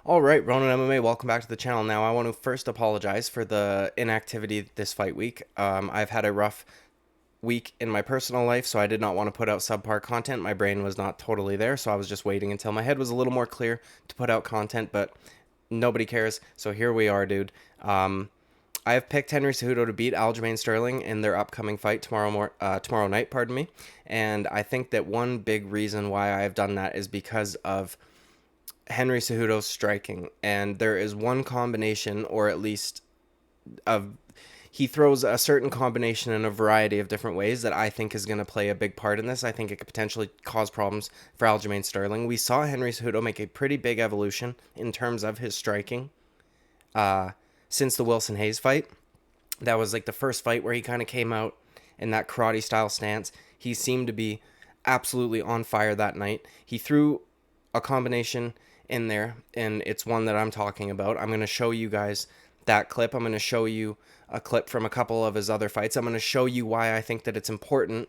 All right, Ronan MMA, welcome back to the channel. Now, I want to first apologize for the inactivity this fight week. I've had a rough week in my personal life, so I did not want to put out subpar content. My brain was not totally there, so I was just waiting until my head was a little more clear to put out content, but nobody cares, so here we are, dude. I have picked Henry Cejudo to beat Aljamain Sterling in their upcoming fight tomorrow night, pardon me, and I think that one big reason why I have done that is because of Henry Cejudo's striking, and there is one combination, or at least of he throws a certain combination in a variety of different ways that I think is going to play a big part in this. I think it could potentially cause problems for Aljamain Sterling. We saw Henry Cejudo make a pretty big evolution in terms of his striking since the Wilson Hayes fight. That was like the first fight where he kind of came out in that karate style stance. He seemed to be absolutely on fire that night. He threw a combination in there, and it's one that I'm talking about. I'm going to show you guys that clip. I'm going to show you a clip from a couple of his other fights. I'm going to show you why I think that it's important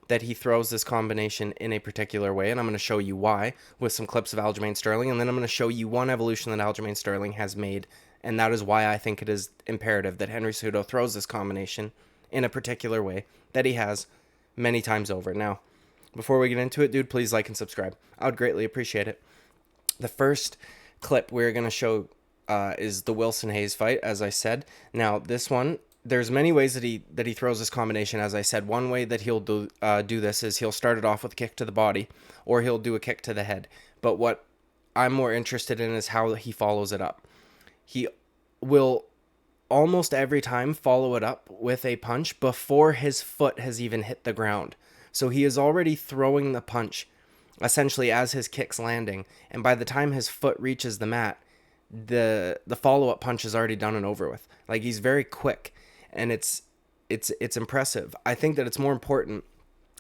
that he throws this combination in a particular way, and I'm going to show you why with some clips of Aljamain Sterling, and then I'm going to show you one evolution that Aljamain Sterling has made, and that is why I think it is imperative that Henry Cejudo throws this combination in a particular way that he has many times over. Now, before we get into it, dude, please like and subscribe. I would greatly appreciate it. The first clip we're going to show is the Wilson Hayes fight, as I said. Now, this one, there's many ways that he throws this combination. As I said, one way that he'll do this is he'll start it off with a kick to the body, or he'll do a kick to the head. But what I'm more interested in is how he follows it up. He will almost every time follow it up with a punch before his foot has even hit the ground. So he is already throwing the punch essentially as his kick's landing, and by the time his foot reaches the mat, the follow-up punch is already done and over with. Like, he's very quick, and it's impressive. I think that it's more important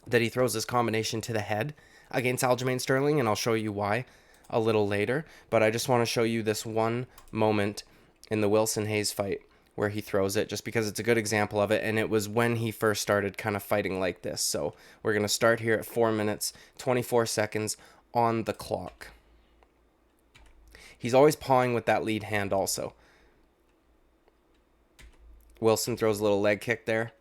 that he throws this combination to the head against Aljamain Sterling, and I'll show you why a little later, but I just want to show you this one moment in the Wilson Hayes fight where he throws it, just because it's a good example of it, and it was when he first started kind of fighting like this. So we're going to start here at 4 minutes, 24 seconds on the clock. He's always pawing with that lead hand also. Wilson throws a little leg kick there.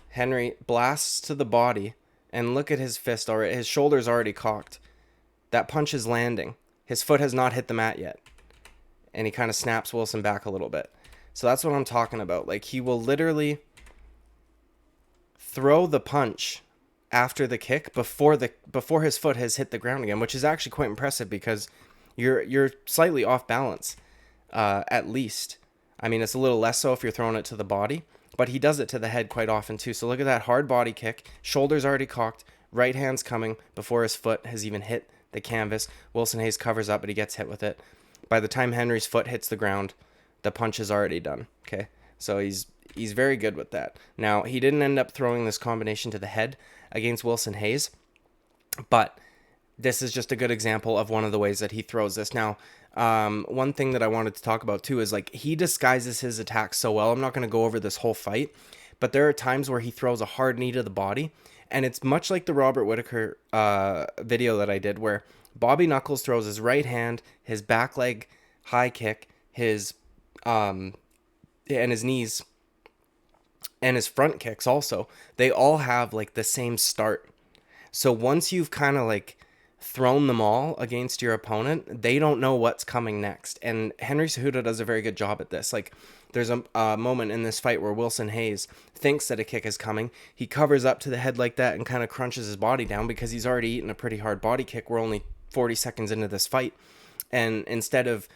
Henry blasts to the body, and look at his fist already. His shoulder's already cocked. That punch is landing. His foot has not hit the mat yet. And he kind of snaps Wilson back a little bit. So that's what I'm talking about. Like, he will literally throw the punch after the kick before his foot has hit the ground again, which is actually quite impressive because you're slightly off balance, at least. I mean, it's a little less so if you're throwing it to the body, but he does it to the head quite often too. So look at that hard body kick, shoulders already cocked, right hand's coming before his foot has even hit the canvas. Wilson Hayes covers up, but he gets hit with it. By the time Henry's foot hits the ground, the punch is already done. Okay, so he's very good with that. Now, he didn't end up throwing this combination to the head against Wilson Hayes, but this is just a good example of one of the ways that he throws this. Now, one thing that I wanted to talk about too is, like, he disguises his attacks so well. I'm not going to go over this whole fight, but there are times where he throws a hard knee to the body, and it's much like the Robert Whittaker video that I did, where Bobby Knuckles throws his right hand, his back leg high kick, his and his knees, and his front kicks also. They all have like the same start. So once you've kind of like thrown them all against your opponent, they don't know what's coming next. And Henry Cejudo does a very good job at this. Like, there's a moment in this fight where Wilson Hayes thinks that a kick is coming. He covers up to the head like that and kind of crunches his body down because he's already eaten a pretty hard body kick. We're only 40 seconds into this fight. And instead of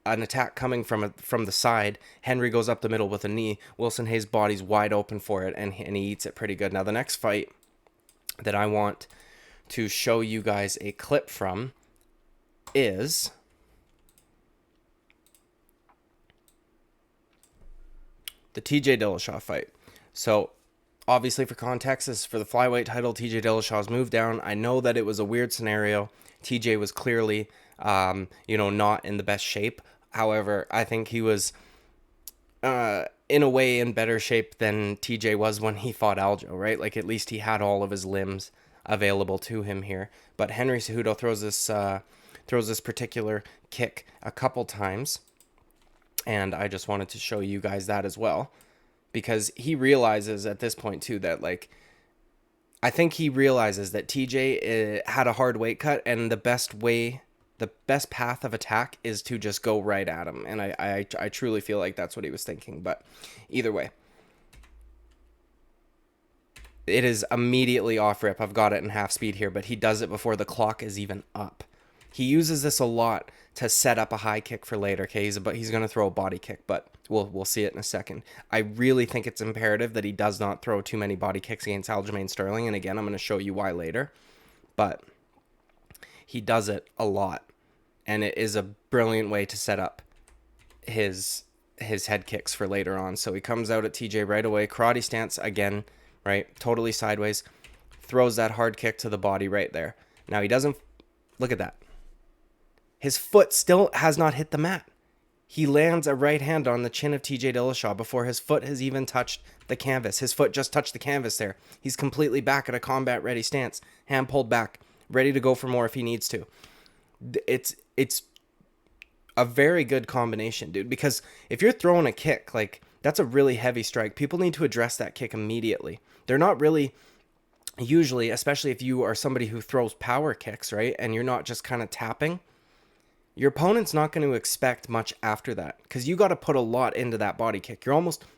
an attack coming from the side, Henry goes up the middle with a knee. Wilson Hayes' body's wide open for it, and he eats it pretty good. Now, the next fight that I want to show you guys a clip from is the TJ Dillashaw fight. So, obviously, for context, this is for the flyweight title. TJ Dillashaw's moved down. I know that it was a weird scenario. TJ was clearly, not in the best shape. However, I think he was, in a way, in better shape than TJ was when he fought Aljo, right? Like, at least he had all of his limbs available to him here. But Henry Cejudo throws this throws this particular kick a couple times, and I just wanted to show you guys that as well, because he realizes at this point too that, like, I think he realizes that TJ had a hard weight cut, and the best path of attack is to just go right at him. And I truly feel like that's what he was thinking. But either way, it is immediately off rip. I've got it in half speed here, but he does it before the clock is even up. He uses this a lot to set up a high kick for later. Okay, he's going to throw a body kick, but we'll see it in a second. I really think it's imperative that he does not throw too many body kicks against Aljamain Sterling, and again, I'm going to show you why later. But he does it a lot, and it is a brilliant way to set up his head kicks for later on. So he comes out at TJ right away, karate stance again, right? Totally sideways, throws that hard kick to the body right there. Now he doesn't, look at that. His foot still has not hit the mat. He lands a right hand on the chin of TJ Dillashaw before his foot has even touched the canvas. His foot just touched the canvas there. He's completely back at a combat ready stance, hand pulled back, ready to go for more if he needs to. It's a very good combination, dude, because if you're throwing a kick, like, that's a really heavy strike. People need to address that kick immediately. They're not really, usually, especially if you are somebody who throws power kicks, right, and you're not just kind of tapping, your opponent's not going to expect much after that, because you got to put a lot into that body kick.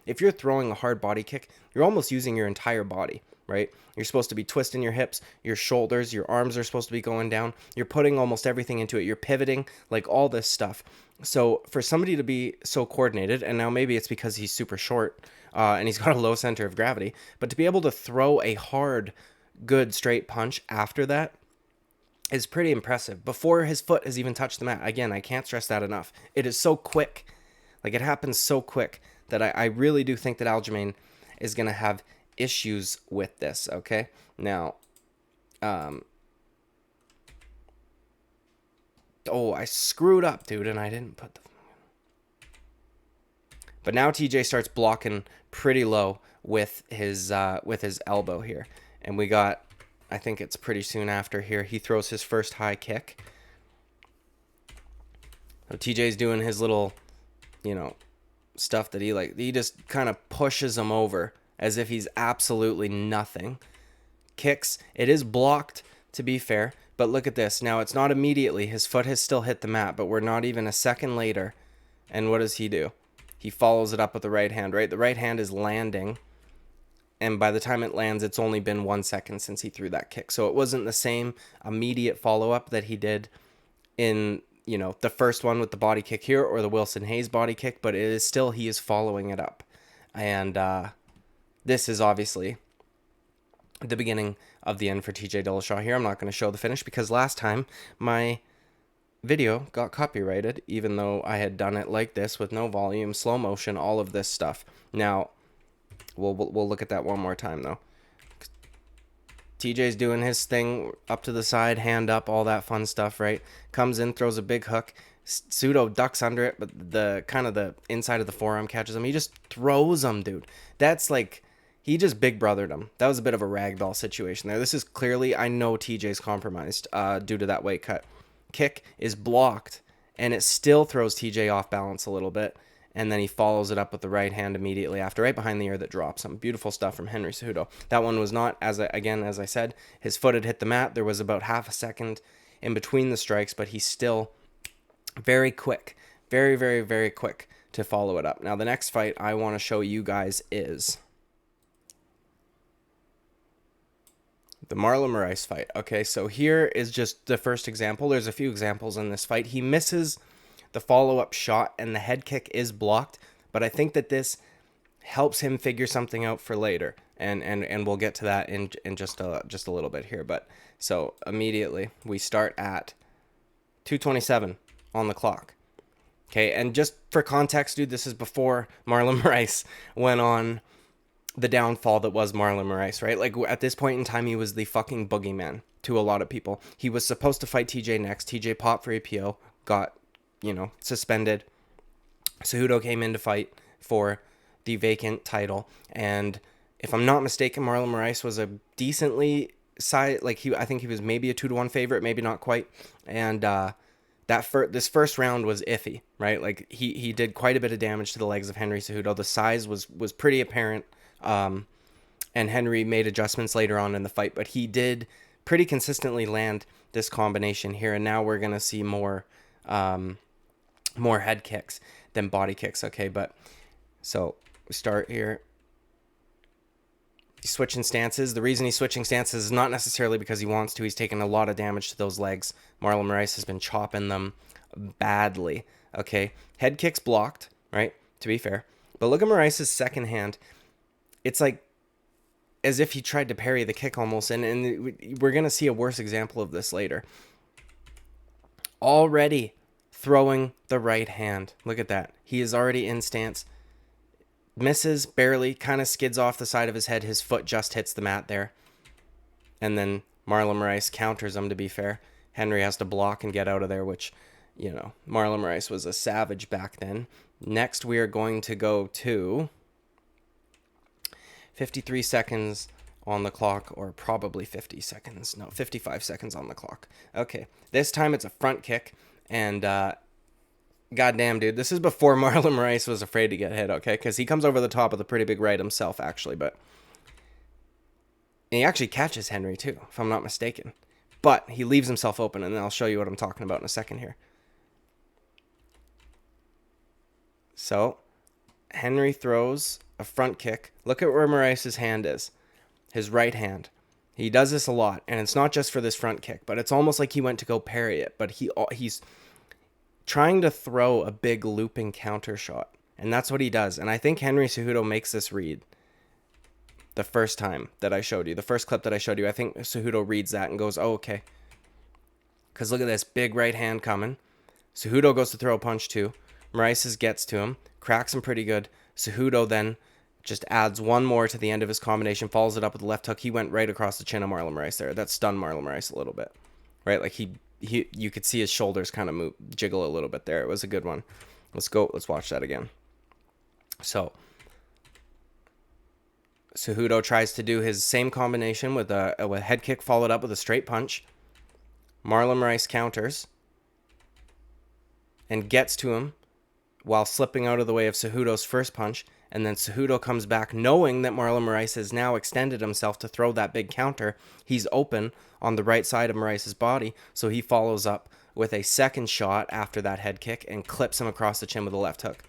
If you're throwing a hard body kick, you're almost using your entire body, right? You're supposed to be twisting your hips, your shoulders, your arms are supposed to be going down. You're putting almost everything into it. You're pivoting, like all this stuff. So for somebody to be so coordinated, and now maybe it's because he's super short and he's got a low center of gravity, but to be able to throw a hard, good straight punch after that is pretty impressive before his foot has even touched the mat. Again, I can't stress that enough. It is so quick. Like, it happens so quick that I really do think that Aljamain is going to have issues with this, okay? Now, oh, I screwed up, dude, and I didn't put the... But now TJ starts blocking pretty low with his elbow here. And we got, I think it's pretty soon after here, he throws his first high kick. So TJ's doing his little, stuff that he just kind of pushes him over as if he's absolutely nothing. Kicks. It is blocked, to be fair, but look at this. Now, it's not immediately. His foot has still hit the mat, but we're not even a second later. And what does he do? He follows it up with the right hand, right? The right hand is landing, and by the time it lands, it's only been 1 second since he threw that kick. So it wasn't the same immediate follow-up that he did in, the first one with the body kick here or the Wilson Hayes body kick, but it is still, he is following it up. And this is obviously the beginning of the end for TJ Dillashaw here. I'm not going to show the finish because last time my video got copyrighted, even though I had done it like this with no volume, slow motion, all of this stuff. Now, we'll look at that one more time, though. TJ's doing his thing, up to the side, hand up, all that fun stuff, right? Comes in, throws a big hook. Cejudo ducks under it, but the inside of the forearm catches him. He just throws him, dude. That's like, he just big brothered him. That was a bit of a ragdoll situation there. This is clearly, I know TJ's compromised due to that weight cut. Kick is blocked, and it still throws TJ off balance a little bit. And then he follows it up with the right hand immediately after, right behind the ear that drops him. Beautiful stuff from Henry Cejudo. That one was not, as I said, his foot had hit the mat. There was about half a second in between the strikes, but he's still very quick. Very, very, very quick to follow it up. Now, the next fight I want to show you guys is the Marlon Moraes fight. Okay, so here is just the first example. There's a few examples in this fight. He misses the follow-up shot, and the head kick is blocked, but I think that this helps him figure something out for later, and we'll get to that in just a little bit here. But so immediately we start at 2:27 on the clock. Okay, and just for context, dude, this is before Marlon Moraes went on the downfall that was Marlon Moraes, right? Like, at this point in time, he was the fucking boogeyman to a lot of people. He was supposed to fight TJ next. TJ popped for APO, got suspended. Cejudo came in to fight for the vacant title, and if I'm not mistaken, Marlon Moraes was a decently I think he was maybe a 2-1 favorite, maybe not quite, and this first round was iffy, right? Like he did quite a bit of damage to the legs of Henry Cejudo. The size was pretty apparent, and Henry made adjustments later on in the fight, but he did pretty consistently land this combination here. And now we're gonna see more head kicks than body kicks. Okay, but so we start here. He's switching stances. The reason he's switching stances is not necessarily because he wants to. He's taken a lot of damage to those legs. Marlon Moraes has been chopping them badly. Okay, head kicks blocked, right? To be fair. But look at Moraes' second hand. It's like as if he tried to parry the kick almost. And we're going to see a worse example of this later. Already throwing the right hand. Look at that. He is already in stance. Misses barely, kind of skids off the side of his head. His foot just hits the mat there. And then Marlon Moraes counters him, to be fair. Henry has to block and get out of there, which, you know, Marlon Moraes was a savage back then. Next, we are going to go to 53 seconds on the clock, or probably 50 seconds. No, 55 seconds on the clock. Okay, this time it's a front kick, and goddamn, dude, this is before Marlon Moraes was afraid to get hit, okay? Because he comes over the top with a pretty big right himself, actually, but and he actually catches Henry, too, if I'm not mistaken. But he leaves himself open, and I'll show you what I'm talking about in a second here. So, Henry throws a front kick. Look at where Moraes' hand is. His right hand. He does this a lot, and it's not just for this front kick, but it's almost like he went to go parry it, but he's trying to throw a big looping counter shot, and that's what he does. And I think Henry Cejudo makes this read the first time that I showed you, the first clip that I showed you. I think Cejudo reads that and goes, oh, okay. Because look at this big right hand coming. Cejudo goes to throw a punch too. Moraes gets to him, cracks him pretty good. Cejudo then just adds one more to the end of his combination, follows it up with the left hook. He went right across the chin of Marlon Moraes there. That stunned Marlon Moraes a little bit, right? Like you could see his shoulders kind of jiggle a little bit there. It was a good one. Let's watch that again. So Cejudo tries to do his same combination with a head kick followed up with a straight punch. Marlon Moraes counters and gets to him while slipping out of the way of Cejudo's first punch. And then Cejudo comes back knowing that Marlon Moraes has now extended himself to throw that big counter. He's open on the right side of Moraes' body, so he follows up with a second shot after that head kick and clips him across the chin with a left hook.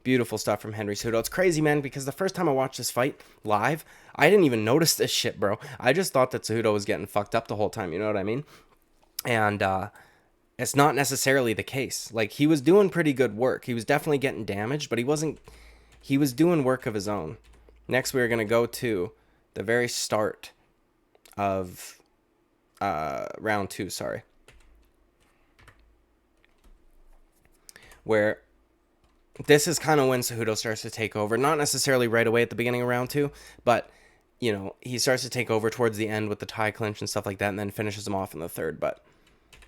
Beautiful stuff from Henry Cejudo. It's crazy, man, because the first time I watched this fight live, I didn't even notice this shit, bro. I just thought that Cejudo was getting fucked up the whole time, you know what I mean? And it's not necessarily the case. Like, he was doing pretty good work. He was definitely getting damaged, but he was doing work of his own. Next, we're going to go to the very start of round 2, where this is kind of when Cejudo starts to take over. Not necessarily right away at the beginning of round 2, but, you know, he starts to take over towards the end with the tie clinch and stuff like that, and then finishes him off in the third, but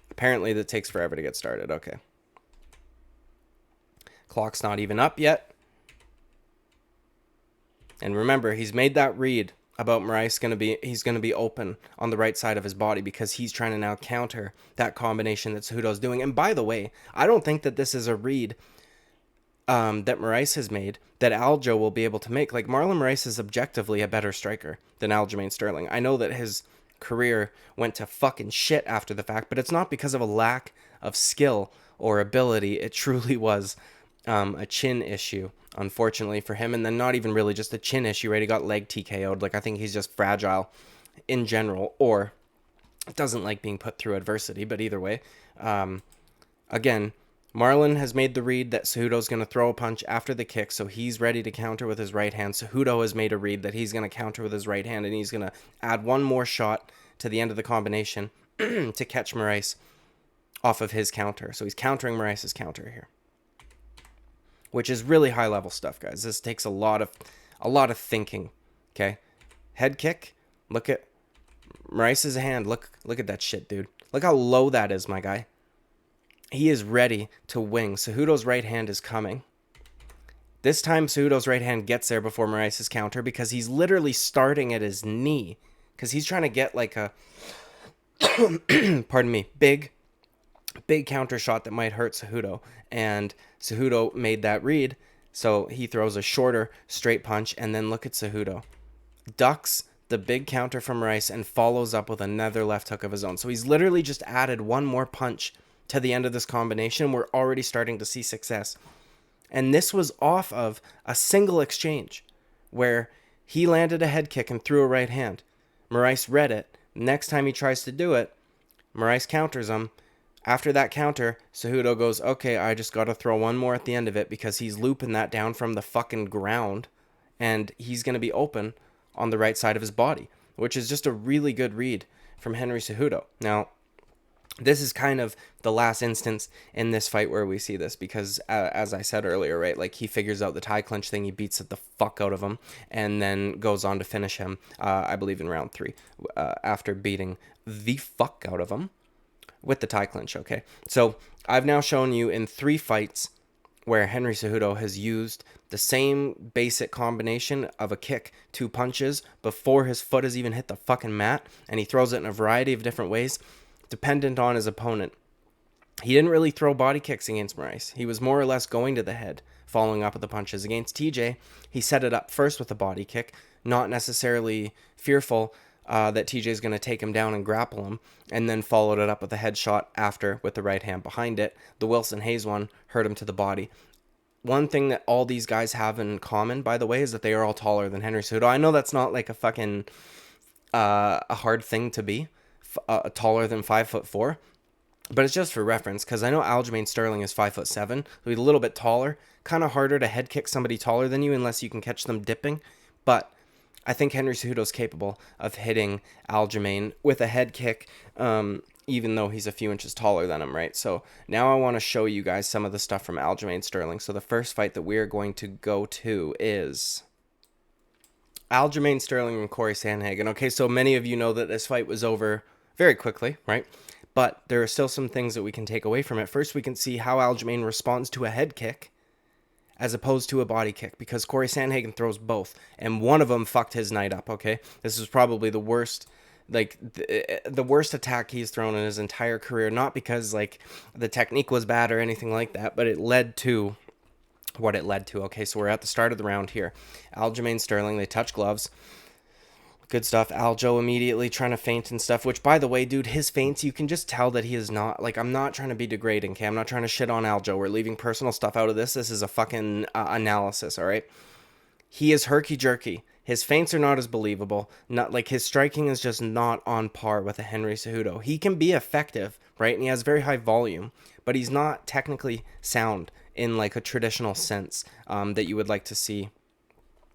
apparently that takes forever to get started. Okay. Clock's not even up yet. And remember, he's made that read about Moraes he's going to be open on the right side of his body because he's trying to now counter that combination that Cejudo's doing. And by the way, I don't think that this is a read that Moraes has made that Aljo will be able to make. Like, Marlon Moraes is objectively a better striker than Aljamain Sterling. I know that his career went to fucking shit after the fact, but it's not because of a lack of skill or ability. It truly was a chin issue, unfortunately for him, and then not even really just a chin issue, right? He got leg TKO'd. Like, I think he's just fragile in general, or doesn't like being put through adversity, but either way. Again, Marlon has made the read that Cejudo's going to throw a punch after the kick, so he's ready to counter with his right hand. Cejudo has made a read that he's going to counter with his right hand, and he's going to add one more shot to the end of the combination to catch Moraes off of his counter. So he's countering Moraes' counter here, which is really high-level stuff, guys. This takes a lot of thinking, okay? Head kick. Look at Moraes' hand. Look at that shit, dude. Look how low that is, my guy. He is ready to wing. Cejudo's right hand is coming. This time, Cejudo's right hand gets there before Moraes' counter because he's literally starting at his knee because he's trying to get like a, pardon me, big big counter shot that might hurt Cejudo. And Cejudo made that read, so he throws a shorter straight punch, and then look at Cejudo. Ducks the big counter from Rice and follows up with another left hook of his own. So he's literally just added one more punch to the end of this combination. We're already starting to see success. And this was off of a single exchange where he landed a head kick and threw a right hand. Moraes read it. Next time he tries to do it, Moraes counters him. After that counter, Cejudo goes, okay, I just got to throw one more at the end of it because he's looping that down from the fucking ground and he's going to be open on the right side of his body, which is just a really good read from Henry Cejudo. Now, this is kind of the last instance in this fight where we see this because, as I said earlier, right, like he figures out the tie clinch thing, he beats it the fuck out of him, and then goes on to finish him, I believe in round 3, after beating the fuck out of him with the tie clinch, okay? So I've now shown you in 3 fights where Henry Cejudo has used the same basic combination of a kick, 2 punches, before his foot has even hit the fucking mat, and he throws it in a variety of different ways, dependent on his opponent. He didn't really throw body kicks against Moraes. He was more or less going to the head, following up with the punches. Against TJ, he set it up first with a body kick, not necessarily fearful that TJ is going to take him down and grapple him, and then followed it up with a headshot after with the right hand behind it. The Wilson Hayes one hurt him to the body. One thing that all these guys have in common, by the way, is that they are all taller than Henry Cejudo. I know that's not like a fucking a hard thing to be, taller than 5'4", but it's just for reference because I know Aljamain Sterling is 5'7", so he's a little bit taller. Kind of harder to head kick somebody taller than you unless you can catch them dipping, but I think Henry Cejudo is capable of hitting Aljamain with a head kick, even though he's a few inches taller than him, right? So now I want to show you guys some of the stuff from Aljamain Sterling. So the first fight that we're going to go to is Aljamain Sterling and Corey Sandhagen. Okay, so many of you know that this fight was over very quickly, right? But there are still some things that we can take away from it. First, we can see how Aljamain responds to a head kick as opposed to a body kick, because Corey Sandhagen throws both, and one of them fucked his night up, okay? This is probably the worst, like, the worst attack he's thrown in his entire career, not because, like, the technique was bad or anything like that, but it led to what it led to. Okay, so we're at the start of the round here. Aljamain Sterling, they touch gloves. Good stuff. Aljo immediately trying to feint and stuff, which, by the way, dude, his feints, you can just tell that he is not, like, I'm not trying to be degrading, okay? I'm not trying to shit on Aljo. We're leaving personal stuff out of this. This is a fucking analysis, all right? He is herky-jerky. His feints are not as believable. Not like his striking is just not on par with a Henry Cejudo. He can be effective, right? And he has very high volume, but he's not technically sound in, like, a traditional sense that you would like to see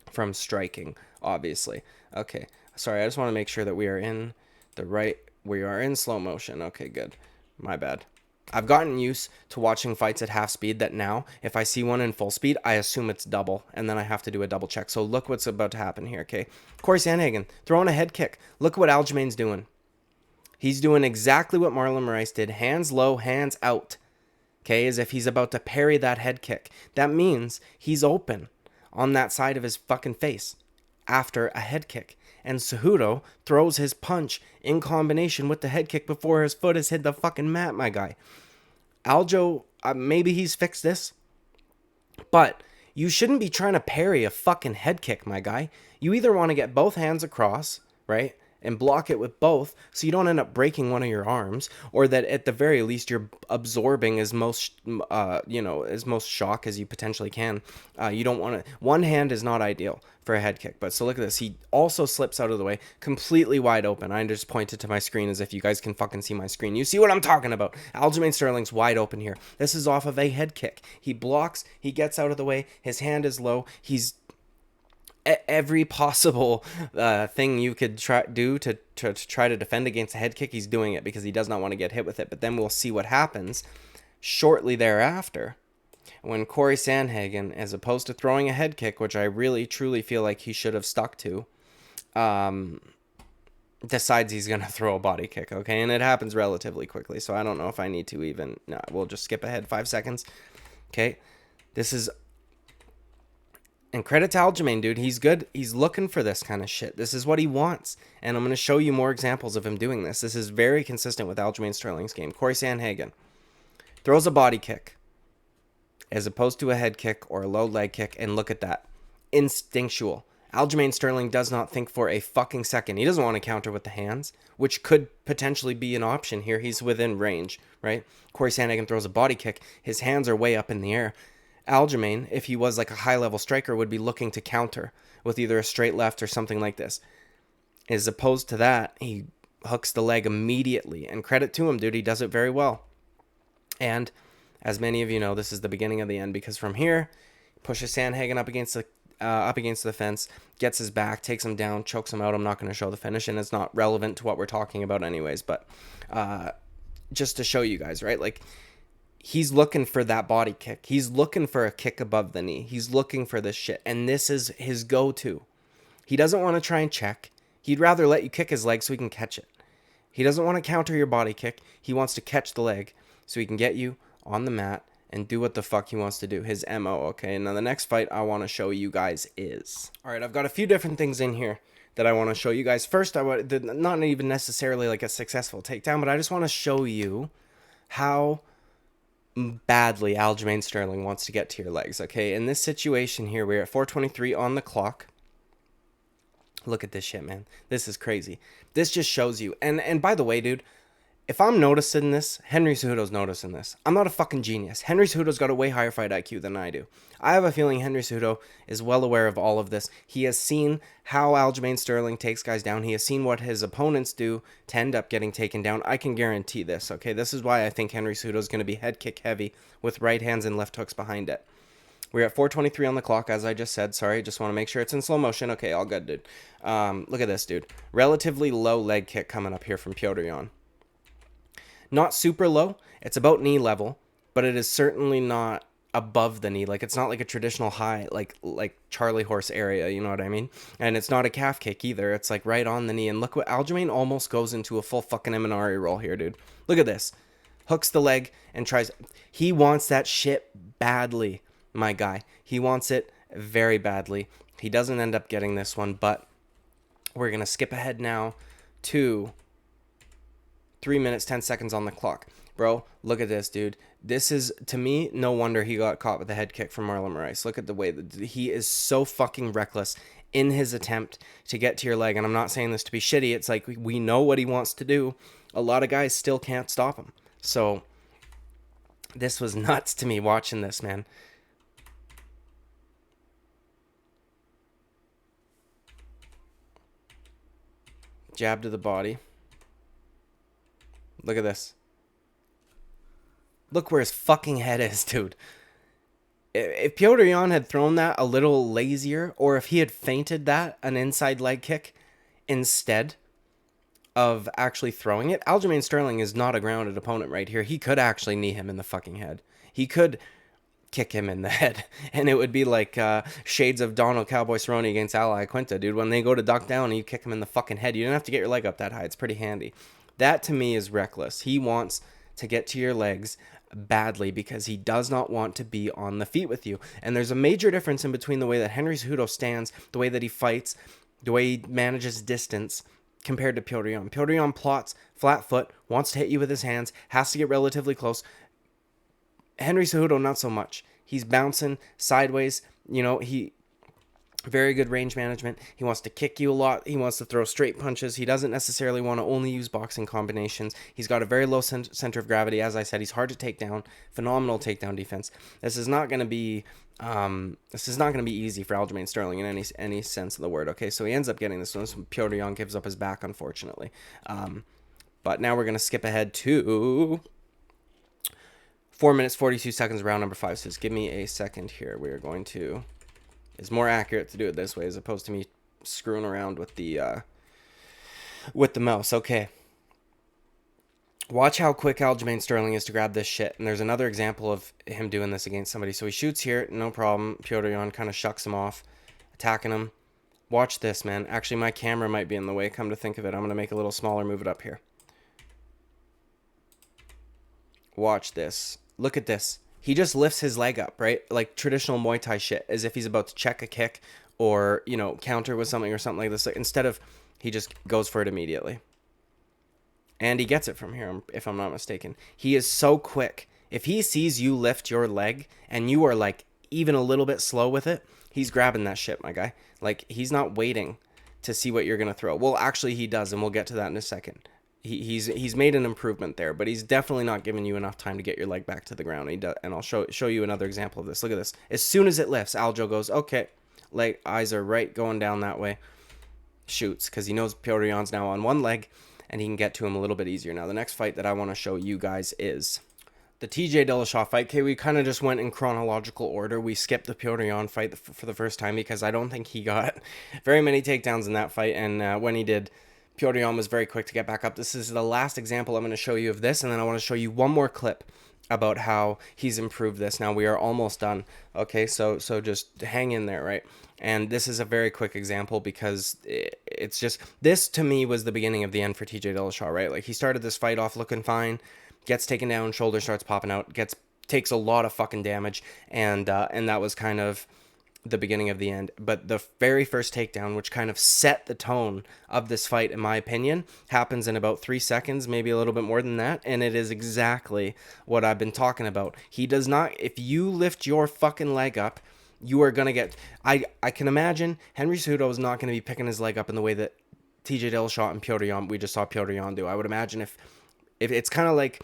from striking, obviously. Okay. Sorry, I just want to make sure that we are in slow motion. Okay, good. My bad. I've gotten used to watching fights at half speed that now, if I see one in full speed, I assume it's double, and then I have to do a double check. So look what's about to happen here, okay? Corey Sandhagen, throwing a head kick. Look what Aljamain's doing. He's doing exactly what Marlon Moraes did. Hands low, hands out. Okay, as if he's about to parry that head kick. That means he's open on that side of his fucking face after a head kick. And Cejudo throws his punch in combination with the head kick before his foot has hit the fucking mat, my guy. Aljo, maybe he's fixed this, but you shouldn't be trying to parry a fucking head kick, my guy. You either want to get both hands across, right, and block it with both so you don't end up breaking one of your arms, or that at the very least you're absorbing as most shock as you potentially can. You don't want to, one hand is not ideal for a head kick. But so look at this, he also slips out of the way, completely wide open. I just pointed to my screen as if you guys can fucking see my screen. You see what I'm talking about? Aljamain Sterling's wide open here. This is off of a head kick. He blocks, he gets out of the way, his hand is low, he's every possible thing you could do to try to defend against a head kick, he's doing it because he does not want to get hit with it. But then we'll see what happens shortly thereafter when Corey Sandhagen, as opposed to throwing a head kick, which I really truly feel like he should have stuck to, decides he's going to throw a body kick, okay? And it happens relatively quickly, so I don't know if I need to even... No, we'll just skip ahead 5 seconds. Okay, this is... And credit to Aljamain, dude. He's good. He's looking for this kind of shit. This is what he wants. And I'm going to show you more examples of him doing this. This is very consistent with Aljamain Sterling's game. Corey Sandhagen. throws a body kick as opposed to a head kick or a low leg kick, and look at that. Instinctual. Aljamain Sterling does not think for a fucking second. He doesn't want to counter with the hands, which could potentially be an option here. He's within range, right? Corey Sandhagen throws a body kick. His hands are way up in the air. Aljamain, if he was like a high-level striker, would be looking to counter with either a straight left or something like this. As opposed to that, he hooks the leg immediately. And credit to him, dude. He does it very well. And as many of you know, this is the beginning of the end, because from here, pushes Sandhagen up against the fence, gets his back, takes him down, chokes him out. I'm not going to show the finish, and it's not relevant to what we're talking about anyways, but just to show you guys, right? Like, he's looking for that body kick. He's looking for a kick above the knee. He's looking for this shit, and this is his go-to. He doesn't want to try and check. He'd rather let you kick his leg so he can catch it. He doesn't want to counter your body kick. He wants to catch the leg so he can get you on the mat and do what the fuck he wants to do. His MO, okay? Now, the next fight I want to show you guys is... All right, I've got a few different things in here that I want to show you guys. First, not even necessarily like a successful takedown, but I just want to show you how badly Aljamain Sterling wants to get to your legs, okay? In this situation here, we're at 4:23 on the clock. Look at this shit, man. This is crazy. This just shows you. And by the way, dude, if I'm noticing this, Henry Cejudo's noticing this. I'm not a fucking genius. Henry Cejudo's got a way higher fight IQ than I do. I have a feeling Henry Cejudo is well aware of all of this. He has seen how Aljamain Sterling takes guys down. He has seen what his opponents do to end up getting taken down. I can guarantee this, okay? This is why I think Henry Cejudo's going to be head kick heavy with right hands and left hooks behind it. We're at 4:23 on the clock, as I just said. Sorry, just want to make sure it's in slow motion. Okay, all good, dude. Look at this, dude. Relatively low leg kick coming up here from Petr Yan. Not super low. It's about knee level, but it is certainly not above the knee. Like, it's not like a traditional high, like Charlie horse area, you know what I mean? And it's not a calf kick either. It's like right on the knee. And look what Aljamain almost goes into a full fucking Eminari roll here, dude. Look at this. Hooks the leg and tries. He wants that shit badly, my guy. He wants it very badly. He doesn't end up getting this one, but we're going to skip ahead now to 3 minutes, 10 seconds on the clock. Bro, look at this, dude. This is, to me, no wonder he got caught with a head kick from Marlon Moraes. Look at the way that he is so fucking reckless in his attempt to get to your leg. And I'm not saying this to be shitty. It's like, we know what he wants to do. A lot of guys still can't stop him. So this was nuts to me watching this, man. Jab to the body. Look at this. Look where his fucking head is, dude. If Petr Yan had thrown that a little lazier, or if he had feinted that, an inside leg kick, instead of actually throwing it, Aljamain Sterling is not a grounded opponent right here. He could actually knee him in the fucking head. He could kick him in the head, and it would be like shades of Donald Cowboy Cerrone against Ally Quinta, dude. When they go to duck down and you kick him in the fucking head, you don't have to get your leg up that high. It's pretty handy. That, to me, is reckless. He wants to get to your legs badly because he does not want to be on the feet with you. And there's a major difference in between the way that Henry Cejudo stands, the way that he fights, the way he manages distance, compared to Petr Yan. Petr Yan plots, flat foot, wants to hit you with his hands, has to get relatively close. Henry Cejudo, not so much. He's bouncing sideways. You know, very good range management. He wants to kick you a lot. He wants to throw straight punches. He doesn't necessarily want to only use boxing combinations. He's got a very low center of gravity. As I said, he's hard to take down. Phenomenal takedown defense. This is not going to be easy for Aljamain Sterling in any sense of the word. Okay, so he ends up getting this one. So Petr Yan gives up his back, unfortunately. But now we're going to skip ahead to 4 minutes, 42 seconds, round number 5. So just give me a second here. We are going to... It's more accurate to do it this way as opposed to me screwing around with the mouse. Okay. Watch how quick Aljamain Sterling is to grab this shit. And there's another example of him doing this against somebody. So he shoots here, no problem. Petr Yan kind of shucks him off, attacking him. Watch this, man. Actually, my camera might be in the way. Come to think of it, I'm going to make it a little smaller, move it up here. Watch this. Look at this. He just lifts his leg up, right? Like traditional Muay Thai shit, as if he's about to check a kick or, you know, counter with something or something like this. Instead of, he just goes for it immediately. And he gets it from here, if I'm not mistaken. He is so quick If he sees you lift your leg and you are like even a little bit slow with it, he's grabbing that shit, my guy. Like, he's not waiting to see what you're going to throw. Well, actually, he does, and we'll get to that in a second. He's made an improvement there, but he's definitely not giving you enough time to get your leg back to the ground. And I'll show you another example of this. Look at this. As soon as it lifts, Aljo goes, okay, leg, eyes are right, going down that way. Shoots, because he knows Petr Yan's now on one leg, and he can get to him a little bit easier. Now, the next fight that I want to show you guys is the TJ Dillashaw fight. Okay, we kind of just went in chronological order. We skipped the Petr Yan fight for the first time because I don't think he got very many takedowns in that fight, and when he did, Petr Yan was very quick to get back up. This is the last example I'm going to show you of this, and then I want to show you one more clip about how he's improved this. Now, we are almost done. Okay, so just hang in there, right? And this is a very quick example because it's just, this to me was the beginning of the end for TJ Dillashaw, right? Like, he started this fight off looking fine, gets taken down, shoulder starts popping out, takes a lot of fucking damage, and that was kind of the beginning of the end. But the very first takedown, which kind of set the tone of this fight, in my opinion, happens in about 3 seconds, maybe a little bit more than that, and it is exactly what I've been talking about. He does not, if you lift your fucking leg up, you are going to get, I can imagine Henry Cejudo is not going to be picking his leg up in the way that TJ Dillashaw and Petr Yan, we just saw Petr Yan do. I would imagine if it's kind of like,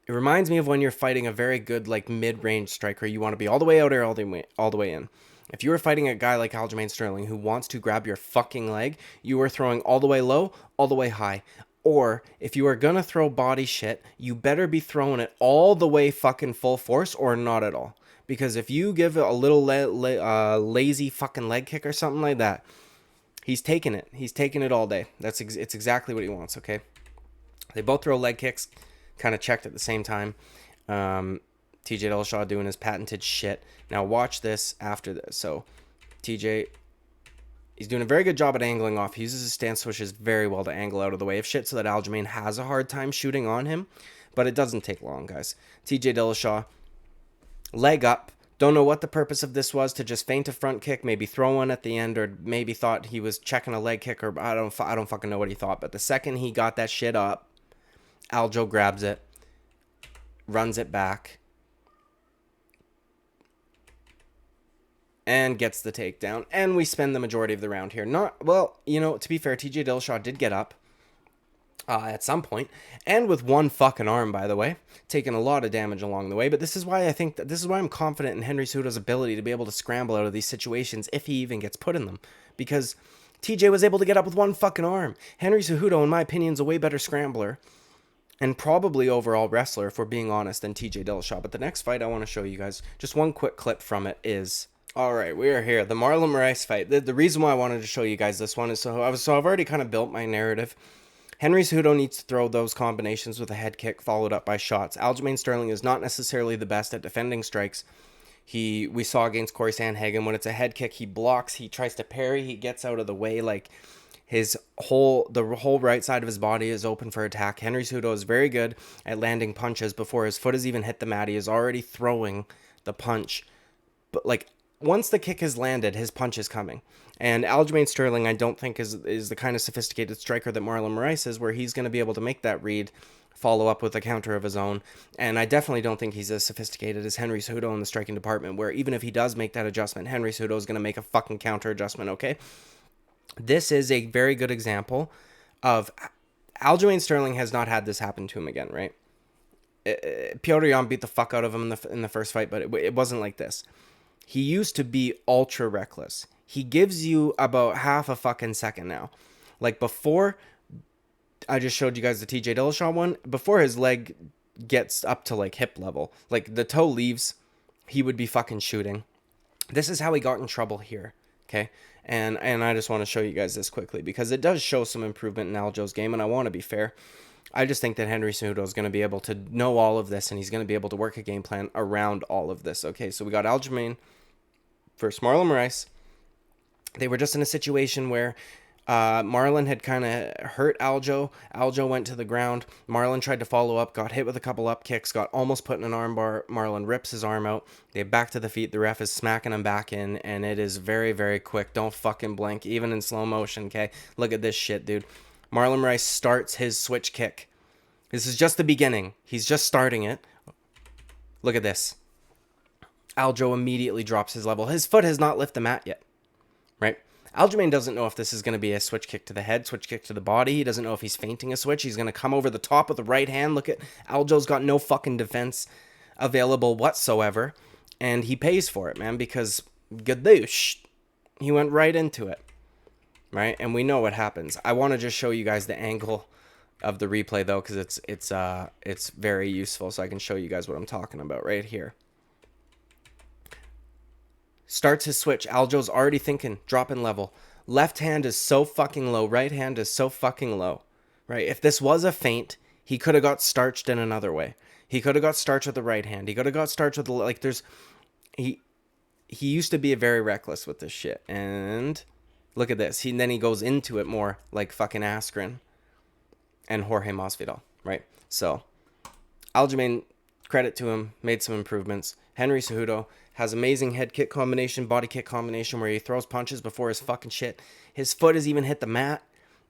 it reminds me of when you're fighting a very good, like, mid-range striker. You want to be all the way out or all the way in. If you were fighting a guy like Aljamain Sterling who wants to grab your fucking leg, you are throwing all the way low, all the way high. Or if you are going to throw body shit, you better be throwing it all the way fucking full force or not at all. Because if you give it a little lazy fucking leg kick or something like that, he's taking it. He's taking it all day. It's exactly what he wants, okay? They both throw leg kicks, kind of checked at the same time. TJ Dillashaw doing his patented shit. Now watch this after this. So TJ, he's doing a very good job at angling off. He uses his stance swishes very well to angle out of the way of shit so that Aljamain has a hard time shooting on him. But it doesn't take long, guys. TJ Dillashaw, leg up. Don't know what the purpose of this was, to just feint a front kick, maybe throw one at the end, or maybe thought he was checking a leg kick, or I don't fucking know what he thought. But the second he got that shit up, Aljo grabs it, runs it back, and gets the takedown. And we spend the majority of the round here. Well, to be fair, TJ Dillashaw did get up at some point, and with one fucking arm, by the way, taking a lot of damage along the way. But this is why I'm confident in Henry Cejudo's ability to be able to scramble out of these situations if he even gets put in them, because TJ was able to get up with one fucking arm. Henry Cejudo, in my opinion, is a way better scrambler and probably overall wrestler, if we're being honest, than TJ Dillashaw. But the next fight I want to show you guys, just one quick clip from it, is, all right, we are here, the Marlon Moraes fight. The reason why I wanted to show you guys this one is so I've already kind of built my narrative. Henry Cejudo needs to throw those combinations with a head kick followed up by shots. Aljamain Sterling is not necessarily the best at defending strikes. We saw against Corey Sandhagen, when it's a head kick, he blocks, he tries to parry, he gets out of the way, like, the whole right side of his body is open for attack. Henry Cejudo is very good at landing punches before his foot has even hit the mat. He is already throwing the punch. But, like, once the kick is landed, his punch is coming. And Aljamain Sterling, I don't think, is the kind of sophisticated striker that Marlon Moraes is, where he's going to be able to make that read, follow up with a counter of his own. And I definitely don't think he's as sophisticated as Henry Cejudo in the striking department, where even if he does make that adjustment, Henry Cejudo is going to make a fucking counter adjustment, okay? This is a very good example of Aljamain Sterling has not had this happen to him again, right? Petr Yan beat the fuck out of him in the first fight, but it wasn't like this. He used to be ultra reckless. He gives you about half a fucking second now. Like, before, I just showed you guys the TJ Dillashaw one, before his leg gets up to, like, hip level, like, the toe leaves, he would be fucking shooting. This is how he got in trouble here, okay? And I just want to show you guys this quickly, because it does show some improvement in Aljo's game, and I want to be fair. I just think that Henry Cejudo is going to be able to know all of this, and he's going to be able to work a game plan around all of this. Okay, so we got Aljamain versus Marlon Moraes. They were just in a situation where Marlon had kind of hurt Aljo. Aljo went to the ground. Marlon tried to follow up, got hit with a couple up kicks, got almost put in an armbar. Marlon rips his arm out. They back to the feet. The ref is smacking him back in, and it is very, very quick. Don't fucking blink, even in slow motion, okay? Look at this shit, dude. Marlon Moraes starts his switch kick. This is just the beginning. He's just starting it. Look at this. Aljo immediately drops his level. His foot has not lifted the mat yet, right? Aljamain doesn't know if this is going to be a switch kick to the head, switch kick to the body. He doesn't know if he's feinting a switch. He's going to come over the top with the right hand. Look at Aljo's got no fucking defense available whatsoever. And he pays for it, man, because gadoosh, he went right into it, right? And we know what happens. I want to just show you guys the angle of the replay, though, because it's very useful, so I can show you guys what I'm talking about right here. Starts his switch. Aljo's already thinking, dropping level. Left hand is so fucking low. Right hand is so fucking low, right? If this was a feint, he could have got starched in another way. He could have got starched with the right hand. He could have got starched with the, like, he used to be very reckless with this shit. And look at this. Then he goes into it more like fucking Askren and Jorge Masvidal, right? So Aljamain, credit to him, made some improvements. Henry Cejudo has amazing head kick combination, body kick combination where he throws punches before his fucking shit. His foot has even hit the mat.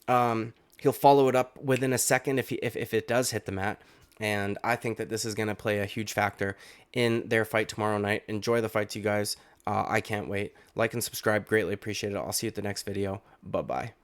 He'll follow it up within a second if it does hit the mat. And I think that this is going to play a huge factor in their fight tomorrow night. Enjoy the fights, you guys. I can't wait. Like and subscribe. Greatly appreciate it. I'll see you at the next video. Bye-bye.